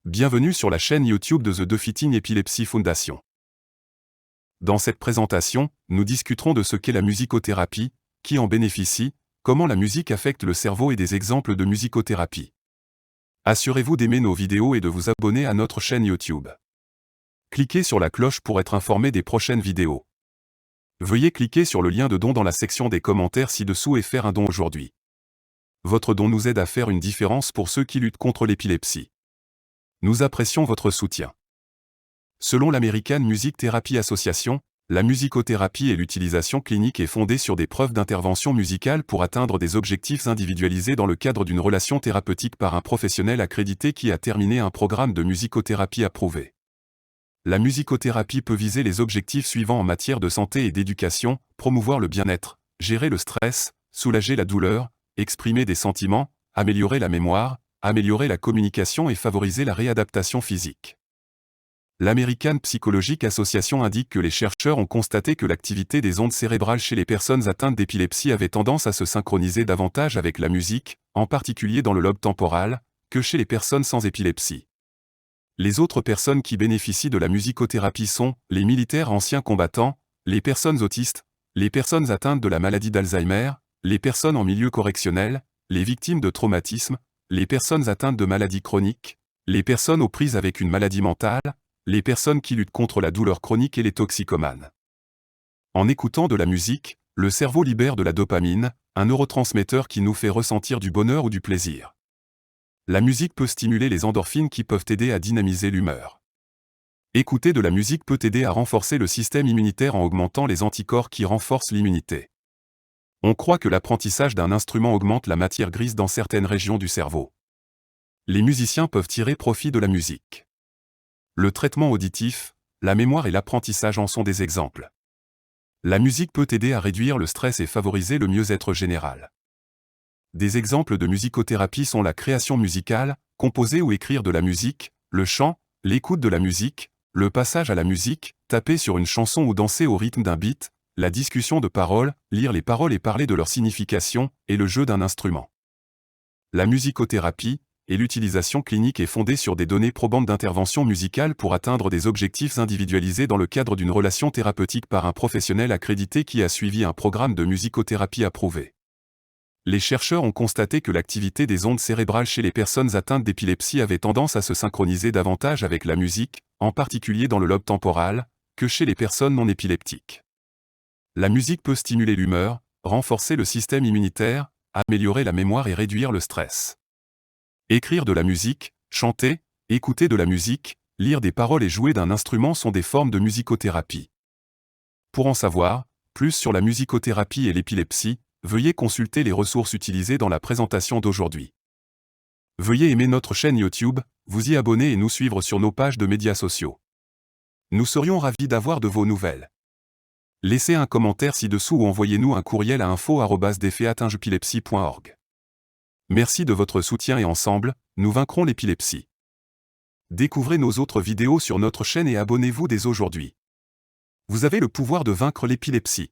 Bienvenue sur la chaîne YouTube de The Defeating Epilepsy Foundation. Dans cette présentation, nous discuterons de ce qu'est la musicothérapie, qui en bénéficie, comment la musique affecte le cerveau et des exemples de musicothérapie. Assurez-vous d'aimer nos vidéos et de vous abonner à notre chaîne YouTube. Cliquez sur la cloche pour être informé des prochaines vidéos. Veuillez cliquer sur le lien de don dans la section des commentaires ci-dessous et faire un don aujourd'hui. Votre don nous aide à faire une différence pour ceux qui luttent contre l'épilepsie. Nous apprécions votre soutien. Selon l'American Music Therapy Association, la musicothérapie et l'utilisation clinique est fondée sur des preuves d'intervention musicale pour atteindre des objectifs individualisés dans le cadre d'une relation thérapeutique par un professionnel accrédité qui a terminé un programme de musicothérapie approuvé. La musicothérapie peut viser les objectifs suivants en matière de santé et d'éducation: promouvoir le bien-être, gérer le stress, soulager la douleur, exprimer des sentiments, améliorer la mémoire, améliorer la communication et favoriser la réadaptation physique. L'American Psychological Association indique que les chercheurs ont constaté que l'activité des ondes cérébrales chez les personnes atteintes d'épilepsie avait tendance à se synchroniser davantage avec la musique, en particulier dans le lobe temporal, que chez les personnes sans épilepsie. Les autres personnes qui bénéficient de la musicothérapie sont les militaires anciens combattants, les personnes autistes, les personnes atteintes de la maladie d'Alzheimer, les personnes en milieu correctionnel, les victimes de traumatismes, les personnes atteintes de maladies chroniques, les personnes aux prises avec une maladie mentale, les personnes qui luttent contre la douleur chronique et les toxicomanes. En écoutant de la musique, le cerveau libère de la dopamine, un neurotransmetteur qui nous fait ressentir du bonheur ou du plaisir. La musique peut stimuler les endorphines qui peuvent aider à dynamiser l'humeur. Écouter de la musique peut aider à renforcer le système immunitaire en augmentant les anticorps qui renforcent l'immunité. On croit que l'apprentissage d'un instrument augmente la matière grise dans certaines régions du cerveau. Les musiciens peuvent tirer profit de la musique. Le traitement auditif, la mémoire et l'apprentissage en sont des exemples. La musique peut aider à réduire le stress et favoriser le mieux-être général. Des exemples de musicothérapie sont la création musicale, composer ou écrire de la musique, le chant, l'écoute de la musique, le passage à la musique, taper sur une chanson ou danser au rythme d'un beat, la discussion de paroles, lire les paroles et parler de leur signification, et le jeu d'un instrument. La musicothérapie et l'utilisation clinique est fondée sur des données probantes d'intervention musicale pour atteindre des objectifs individualisés dans le cadre d'une relation thérapeutique par un professionnel accrédité qui a suivi un programme de musicothérapie approuvé. Les chercheurs ont constaté que l'activité des ondes cérébrales chez les personnes atteintes d'épilepsie avait tendance à se synchroniser davantage avec la musique, en particulier dans le lobe temporal, que chez les personnes non épileptiques. La musique peut stimuler l'humeur, renforcer le système immunitaire, améliorer la mémoire et réduire le stress. Écrire de la musique, chanter, écouter de la musique, lire des paroles et jouer d'un instrument sont des formes de musicothérapie. Pour en savoir plus sur la musicothérapie et l'épilepsie, veuillez consulter les ressources utilisées dans la présentation d'aujourd'hui. Veuillez aimer notre chaîne YouTube, vous y abonner et nous suivre sur nos pages de médias sociaux. Nous serions ravis d'avoir de vos nouvelles. Laissez un commentaire ci-dessous ou envoyez-nous un courriel à info@defeatingepilepsy.org. Merci de votre soutien et ensemble, nous vaincrons l'épilepsie. Découvrez nos autres vidéos sur notre chaîne et abonnez-vous dès aujourd'hui. Vous avez le pouvoir de vaincre l'épilepsie.